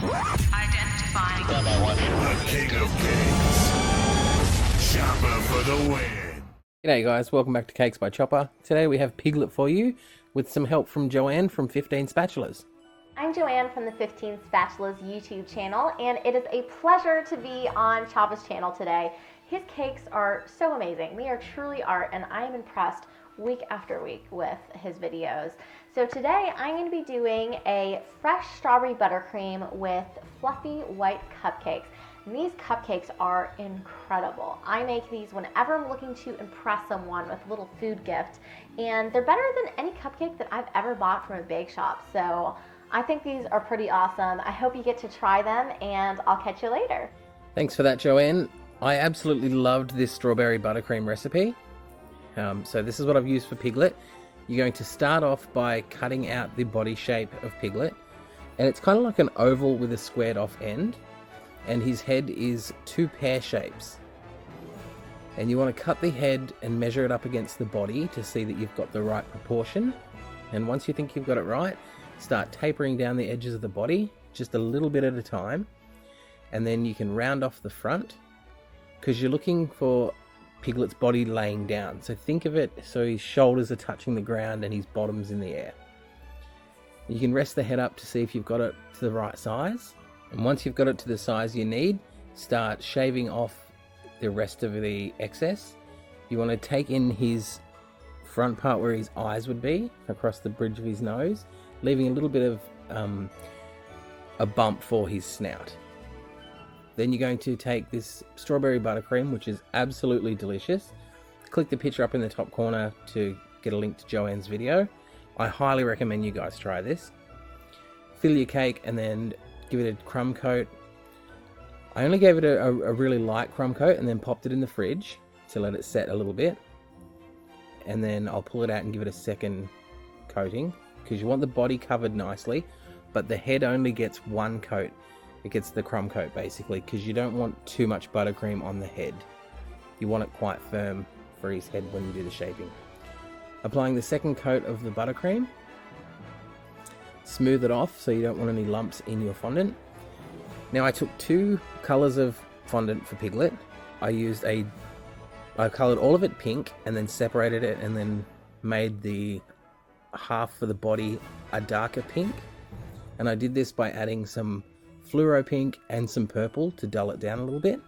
Identifying. The king of cakes. Chopper for the win. G'day guys, welcome back to Cakes by Chopper. Today we have Piglet for you with some help from Joanne from 15Spatulas. I'm Joanne from the 15Spatulas YouTube channel, and it is a pleasure to be on Choppa's channel today. His cakes are so amazing. They are truly art, and I am impressed week after week with his videos. So today I'm going to be doing a fresh strawberry buttercream with fluffy white cupcakes. And these cupcakes are incredible. I make these whenever I'm looking to impress someone with a little food gift, and they're better than any cupcake that I've ever bought from a bake shop. So I think these are pretty awesome. I hope you get to try them, and I'll catch you later. Thanks for that, Joanne. I absolutely loved this strawberry buttercream recipe. So this is what I've used for Piglet. You're going to start off by cutting out the body shape of Piglet, and it's kind of like an oval with a squared off end, and his head is two pear shapes. And you want to cut the head and measure it up against the body to see that you've got the right proportion. And once you think you've got it right, start tapering down the edges of the body just a little bit at a time, and then you can round off the front because you're looking for Piglet's body laying down. So think of it so his shoulders are touching the ground and his bottom's in the air. You can rest the head up to see if you've got it to the right size, and once you've got it to the size you need, start shaving off the rest of the excess. You want to take in his front part where his eyes would be across the bridge of his nose, leaving a little bit of a bump for his snout. Then you're going to take this strawberry buttercream, which is absolutely delicious. Click the picture up in the top corner to get a link to Joanne's video. I highly recommend you guys try this. Fill your cake and then give it a crumb coat. I only gave it a really light crumb coat and then popped it in the fridge to let it set a little bit. And then I'll pull it out and give it a second coating, because you want the body covered nicely, but the head only gets one coat. It gets the crumb coat basically, because you don't want too much buttercream on the head. You want it quite firm for his head when you do the shaping. Applying the second coat of the buttercream, smooth it off so you don't want any lumps in your fondant. Now I took two colors of fondant for Piglet. I colored all of it pink and then separated it and then made the half for the body a darker pink. And I did this by adding some fluoro pink and some purple to dull it down a little bit.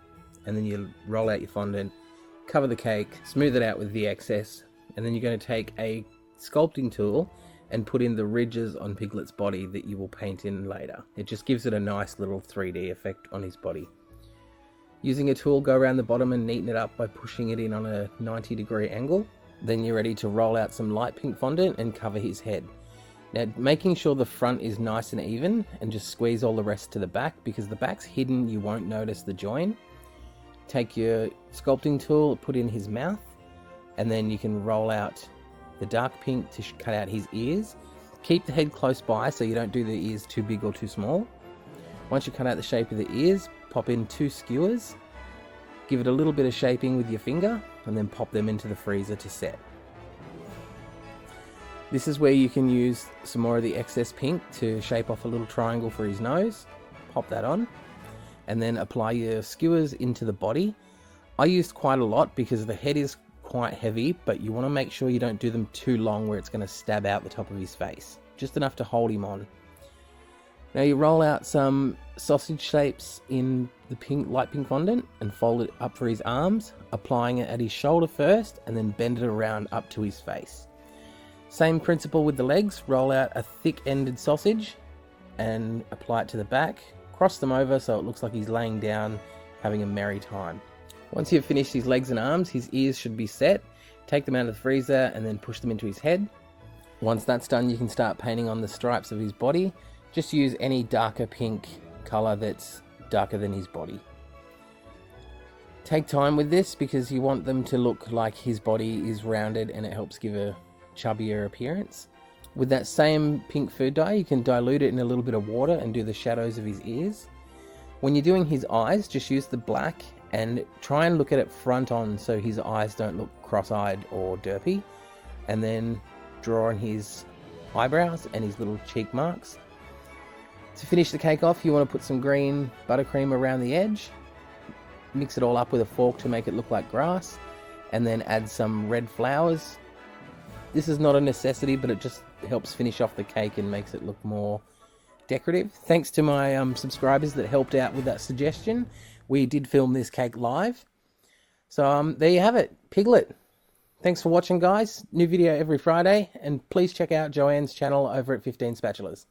And then you roll out your fondant, cover the cake, smooth it out with the excess, and then you're going to take a sculpting tool and put in the ridges on Piglet's body that you will paint in later. It just gives it a nice little 3D effect on his body. Using a tool, go around the bottom and neaten it up by pushing it in on a 90-degree angle. Then you're ready to roll out some light pink fondant and cover his head. Now, making sure the front is nice and even, and just squeeze all the rest to the back, because the back's hidden, you won't notice the join. Take your sculpting tool, put in his mouth, and then you can roll out the dark pink to cut out his ears. Keep the head close by so you don't do the ears too big or too small. Once you cut out the shape of the ears, pop in 2 skewers, give it a little bit of shaping with your finger, and then pop them into the freezer to set. This is where you can use some more of the excess pink to shape off a little triangle for his nose. Pop that on, and then apply your skewers into the body. I used quite a lot because the head is quite heavy, but you want to make sure you don't do them too long where it's going to stab out the top of his face. Just enough to hold him on. Now you roll out some sausage shapes in the pink, light pink fondant and fold it up for his arms, applying it at his shoulder first and then bend it around up to his face. Same principle with the legs. Roll out a thick-ended sausage and apply it to the back. Cross them over so it looks like he's laying down having a merry time. Once you've finished his legs and arms, his ears should be set. Take them out of the freezer and then push them into his head. Once that's done, you can start painting on the stripes of his body. Just use any darker pink color that's darker than his body. Take time with this because you want them to look like his body is rounded, and it helps give a chubbier appearance. With that same pink food dye, you can dilute it in a little bit of water and do the shadows of his ears. When you're doing his eyes, just use the black and try and look at it front on so his eyes don't look cross-eyed or derpy, and then draw on his eyebrows and his little cheek marks. To finish the cake off, you want to put some green buttercream around the edge. Mix it all up with a fork to make it look like grass. And then add some red flowers. This is not a necessity, but it just helps finish off the cake and makes it look more decorative. Thanks to my subscribers that helped out with that suggestion. We did film this cake live. So there you have it, Piglet. Thanks for watching, guys. New video every Friday. And please check out Joanne's channel over at 15 Spatulas.